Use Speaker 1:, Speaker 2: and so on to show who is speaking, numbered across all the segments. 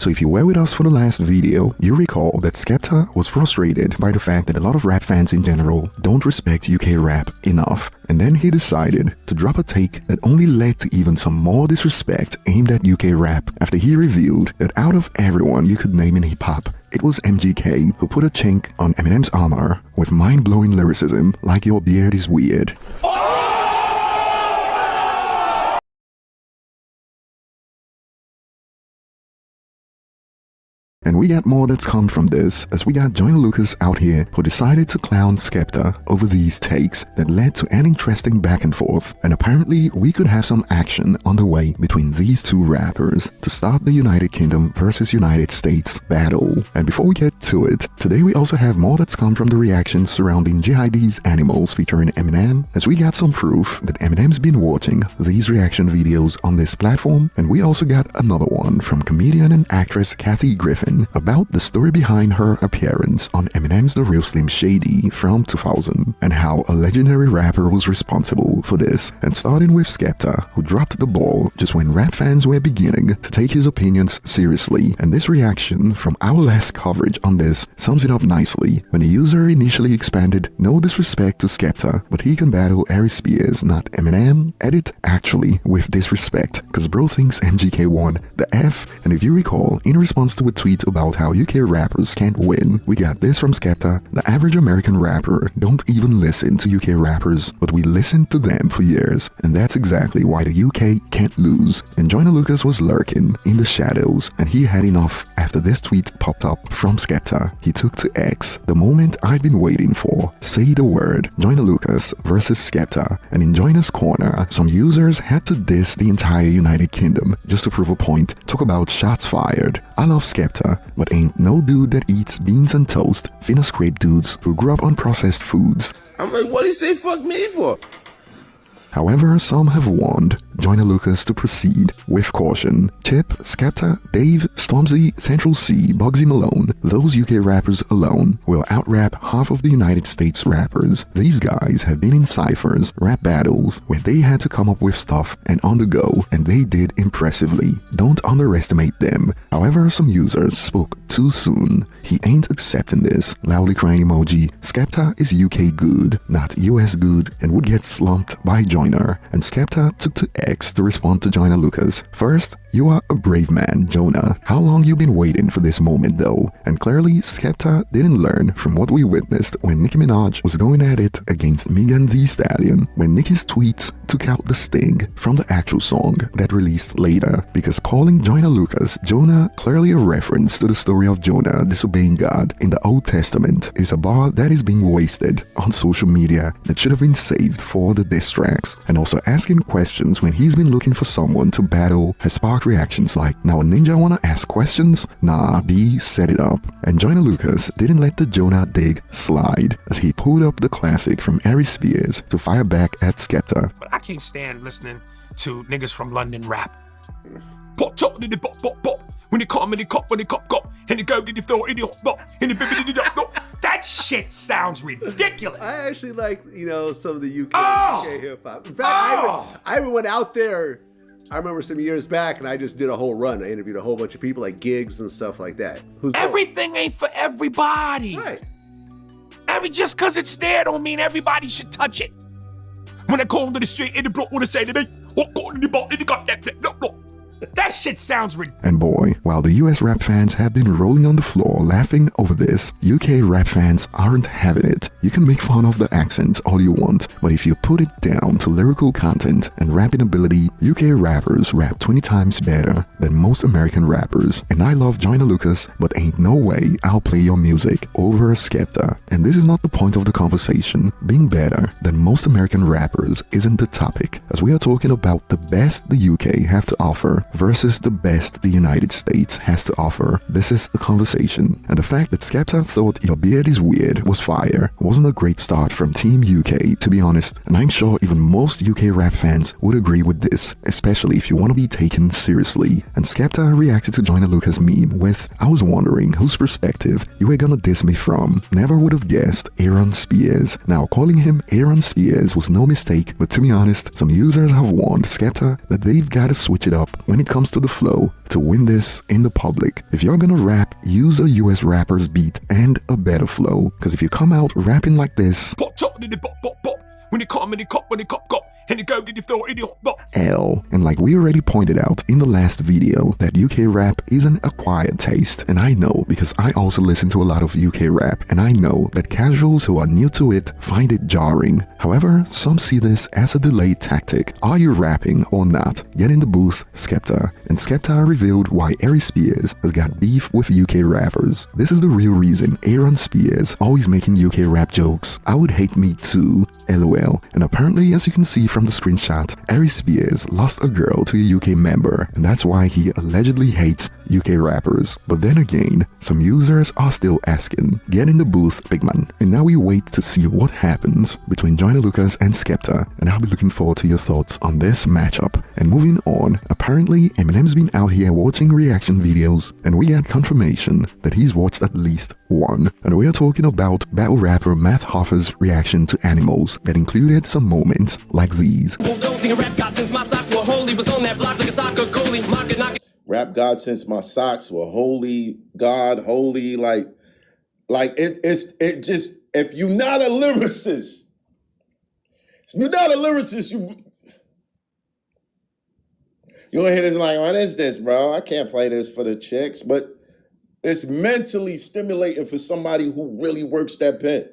Speaker 1: So if you were with us for the last video, you recall that Skepta was frustrated by the fact that a lot of rap fans in general don't respect UK rap enough. And then he decided to drop a take that only led to even some more disrespect aimed at UK rap after he revealed that out of everyone you could name in hip-hop, it was MGK who put a chink on Eminem's armor with mind-blowing lyricism like "Your beard is weird." And we got more that's come from this, as we got Joyner Lucas out here who decided to clown Skepta over these takes that led to an interesting back and forth, and apparently we could have some action on the way between these two rappers to start the United Kingdom versus United States battle. And before we get to it, today we also have more that's come from the reactions surrounding Jihadi's Animals featuring Eminem, as we got some proof that Eminem's been watching these reaction videos on this platform, and we also got another one from comedian and actress Kathy Griffin about the story behind her appearance on Eminem's The Real Slim Shady from 2000 and how a legendary rapper was responsible for this, and starting with Skepta, who dropped the ball just when rap fans were beginning to take his opinions seriously. And this reaction from our last coverage on this sums it up nicely when the user initially expanded "No disrespect to Skepta, but he can battle Ari Spears, not Eminem," edit "actually with disrespect, cause bro thinks MGK won the F." And if you recall, in response to a tweet about how UK rappers can't win, we got this from Skepta: "The average American rapper don't even listen to UK rappers, but we listened to them for years, and that's exactly why the UK can't lose." And Joyner Lucas was lurking in the shadows, and he had enough after this tweet popped up from Skepta. He took to X, the moment I've been waiting for. Say the word: Joyner Lucas versus Skepta. And in Joyner's corner, some users had to diss the entire United Kingdom just to prove a point. Talk about shots fired. I love Skepta, but ain't no dude that eats beans and toast finna scrape dudes who grew up on processed foods.
Speaker 2: I'm like, what do you say fuck me for?
Speaker 1: However, some have warned Joyner Lucas to proceed with caution. Chip, Skepta, Dave, Stormzy, Central C, Bugsy Malone, those UK rappers alone will out-rap half of the United States rappers. These guys have been in ciphers, rap battles, where they had to come up with stuff and on the go, and they did impressively. Don't underestimate them. However, some users spoke too soon. He ain't accepting this. Loudly crying emoji. Skepta is UK good, not US good, and would get slumped by Joyner. And Skepta took to X to respond to Joyner Lucas. "First, you are a brave man, Jonah. How long you been waiting for this moment though?" And clearly, Skepta didn't learn from what we witnessed when Nicki Minaj was going at it against Megan Thee Stallion, when Nicki's tweets took out the sting from the actual song that released later, because calling Joyner Lucas Jonah, clearly a reference to the story of Jonah disobeying God in the Old Testament, is a bar that is being wasted on social media that should have been saved for the diss tracks. And also asking questions when he's been looking for someone to battle has sparked reactions like, "Now a ninja wanna ask questions? Nah, B, set it up." And Joyner Lucas didn't let the Jonah dig slide, as he pulled up the classic from Ari Spears to fire back at Skepta.
Speaker 3: But I can't stand listening to niggas from London rap. Pop, chop, did it pop, pop, pop. When it come, and it cop, when it cop, and it go, did it throw, and it hop, and it did it hop. That shit sounds ridiculous.
Speaker 4: I actually like, some of the UK hip hop. In fact, I even went out there. I remember some years back, and I just did a whole run. I interviewed a whole bunch of people, like gigs and stuff like that.
Speaker 3: Everything ain't for everybody.
Speaker 4: Right.
Speaker 3: Just because it's there don't mean everybody should touch it. When I call them to the street, in the block, what they say to me? What got in the block? They got that. That shit sounds ridiculous.
Speaker 1: And boy, while the US rap fans have been rolling on the floor laughing over this, UK rap fans aren't having it. You can make fun of the accent all you want, but if you put it down to lyrical content and rapping ability, UK rappers rap 20 times better than most American rappers. And I love Joyner Lucas, but ain't no way I'll play your music over Skepta. And this is not the point of the conversation. Being better than most American rappers isn't the topic, as we are talking about the best the UK have to offer versus the best the United States has to offer. This is the conversation. And the fact that Skepta thought "Your beard is weird" was fire wasn't a great start from Team UK, to be honest. And I'm sure even most UK rap fans would agree with this, especially if you want to be taken seriously. And Skepta reacted to Joyner Lucas' meme with, "I was wondering whose perspective you were gonna diss me from. Never would have guessed Aaron Spears." Now, calling him Aaron Spears was no mistake, but to be honest, some users have warned Skepta that they've got to switch it up when when it comes to the flow to win this in the public. If you're gonna rap, use a US rapper's beat and a better flow. Cause if you come out rapping like this,
Speaker 3: when it come and it cop, when it cop, and it go, did it throw,
Speaker 1: L. And like we already pointed out in the last video, that UK rap is an acquired taste. And I know because I also listen to a lot of UK rap, and I know that casuals who are new to it find it jarring. However, some see this as a delayed tactic. Are you rapping or not? Get in the booth, Skepta. And Skepta revealed why Ari Spears has got beef with UK rappers. This is the real reason Aaron Spears always making UK rap jokes. I would hate me too, LOL. And apparently, as you can see from the screenshot, Ari Spears lost a girl to a UK member, and that's why he allegedly hates UK rappers. But then again, some users are still asking, get in the booth, big man. And now we wait to see what happens between Joyner Lucas and Skepta, and I'll be looking forward to your thoughts on this matchup. And moving on, apparently Eminem's been out here watching reaction videos, and we got confirmation that he's watched at least one. And we are talking about battle rapper Math Hoffa's reaction to Animals that included some moments like these.
Speaker 5: Rap God since my socks were holy, God holy, like it just, if you're not a lyricist, you gonna hear this like, what is this, bro? I can't play this for the chicks, but it's mentally stimulating for somebody who really works that pen.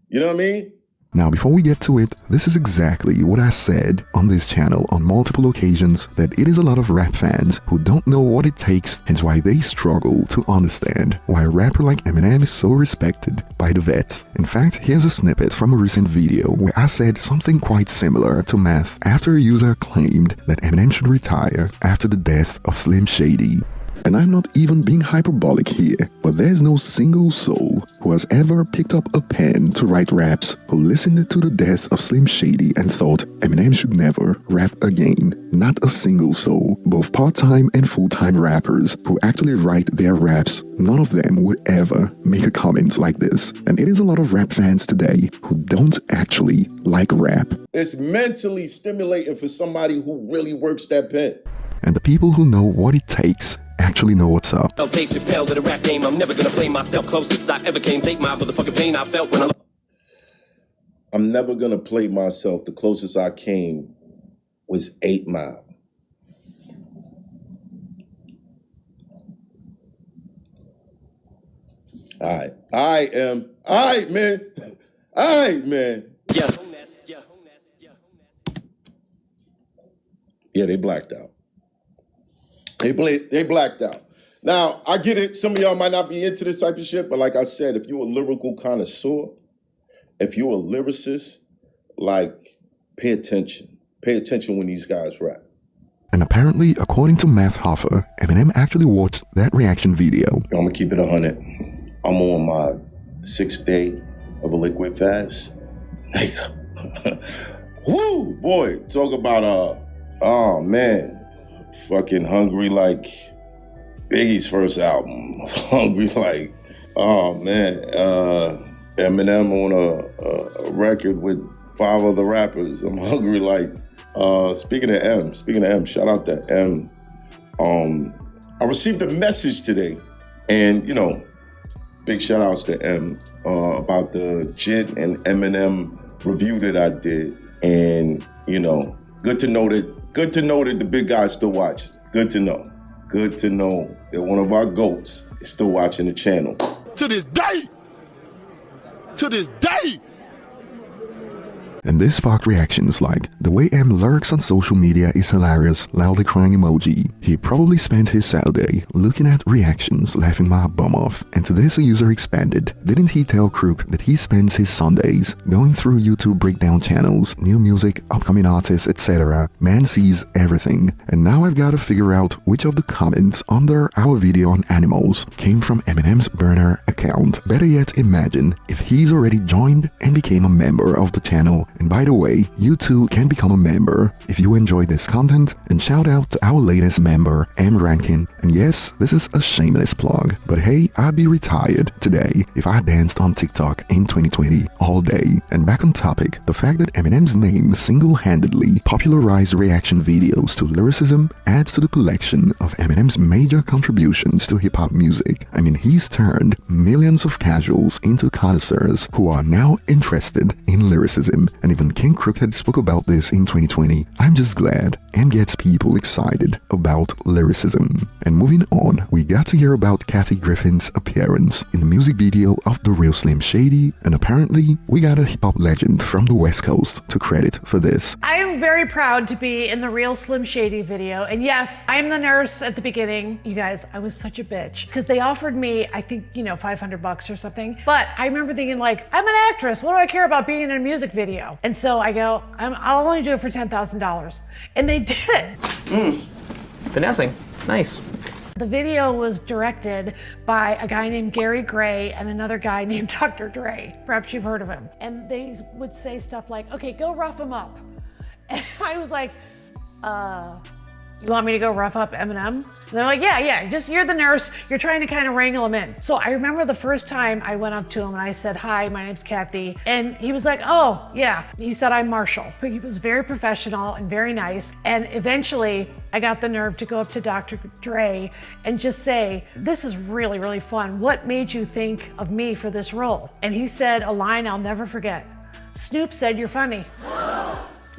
Speaker 5: You know what I mean?
Speaker 1: Now, before we get to it, this is exactly what I said on this channel on multiple occasions, that it is a lot of rap fans who don't know what it takes, hence why they struggle to understand why a rapper like Eminem is so respected by the vets. In fact, here's a snippet from a recent video where I said something quite similar to Math after a user claimed that Eminem should retire after the death of Slim Shady. And I'm not even being hyperbolic here, but there's no single soul who has ever picked up a pen to write raps who listened to the death of Slim Shady and thought Eminem should never rap again. Not a single soul. Both part-time and full-time rappers who actually write their raps, none of them would ever make a comment like this. And it is a lot of rap fans today who don't actually like rap.
Speaker 5: It's mentally stimulating for somebody who really works that pen.
Speaker 1: And the people who know what it takes actually know what's up.
Speaker 6: I'm never gonna play myself closest I ever came. Take my motherfucking pain I felt when
Speaker 5: I'm never gonna play myself. The closest I came was 8 Mile. All right, man. Yeah, they blacked out. They blacked out. Now, I get it. Some of y'all might not be into this type of shit, but like I said, if you're a lyrical connoisseur, if you're a lyricist, like, pay attention. Pay attention when these guys rap.
Speaker 1: And apparently, according to Math Hoffa, Eminem actually watched that reaction video.
Speaker 5: I'm gonna keep it 100. I'm on my 6th day of a liquid fast. Woo, boy, talk about, oh man, fucking hungry like Biggie's first album. Hungry like, oh man, Eminem on a record with 5 other rappers. I'm hungry like, speaking of M, shout out to M. I received a message today, and you know, big shout outs to M about the Jit and Eminem review that I did, and you know, good to know that the big guys still watch. Good to know that one of our GOATs is still watching the channel.
Speaker 7: To this day.
Speaker 1: And this sparked reactions like, the way M lurks on social media is hilarious, loudly crying emoji. He probably spent his Saturday looking at reactions, laughing my bum off. And to this a user expanded, didn't he tell Crook that he spends his Sundays going through YouTube breakdown channels, new music, upcoming artists, etc. Man sees everything. And now I've got to figure out which of the comments under our video on animals came from Eminem's burner account. Better yet, imagine if he's already joined and became a member of the channel And by the way, you too can become a member if you enjoy this content. And shout out to our latest member, M. Rankin. And yes, this is a shameless plug, but hey, I'd be retired today if I danced on TikTok in 2020 all day. And back on topic, the fact that Eminem's name single-handedly popularized reaction videos to lyricism adds to the collection of Eminem's major contributions to hip-hop music. I mean, he's turned millions of casuals into connoisseurs who are now interested in lyricism, and even King Crooked spoke about this in 2020. I'm just glad M gets people excited about lyricism. And moving on, we got to hear about Kathy Griffin's appearance in the music video of The Real Slim Shady, and apparently we got a hip-hop legend from the West Coast to credit for this.
Speaker 7: I am very proud to be in the Real Slim Shady video, and yes, I'm the nurse at the beginning. You guys, I was such a bitch because they offered me, I think, $500 or something, but I remember thinking like, I'm an actress, what do I care about being in a music video? And so I go, I'll only do it for $10,000, and they did it.
Speaker 8: Finessing, nice.
Speaker 7: The video was directed by a guy named Gary Gray and another guy named Dr. Dre. Perhaps you've heard of him. And they would say stuff like, okay, go rough him up. And I was like, you want me to go rough up Eminem? And they're like, yeah, just you're the nurse. You're trying to kind of wrangle him in. So I remember the first time I went up to him and I said, hi, my name's Kathy. And he was like, oh, yeah. He said, I'm Marshall. But he was very professional and very nice. And eventually I got the nerve to go up to Dr. Dre and just say, this is really, really fun. What made you think of me for this role? And he said a line I'll never forget. Snoop said, you're funny.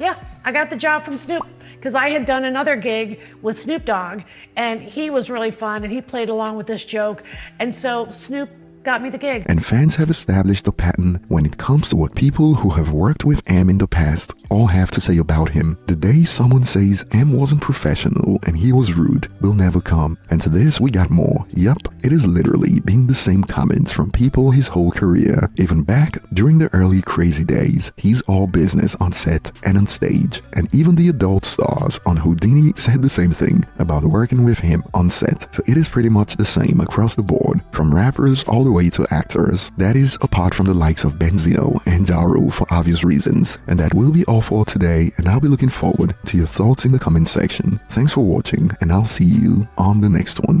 Speaker 7: Yeah, I got the job from Snoop because I had done another gig with Snoop Dogg and he was really fun and he played along with this joke. And so Snoop got me the gig.
Speaker 1: And fans have established a pattern when it comes to what people who have worked with M in the past all have to say about him. The day someone says M wasn't professional and he was rude will never come. And to this we got more. Yup, it has literally been the same comments from people his whole career. Even back during the early crazy days, he's all business on set and on stage. And even the adult stars on Houdini said the same thing about working with him on set. So it is pretty much the same across the board, from rappers all the way to actors. That is apart from the likes of Benzino and Ja Rule for obvious reasons. And that will be all for today, and I'll be looking forward to your thoughts in the comment section. Thanks for watching, and I'll see you on the next one.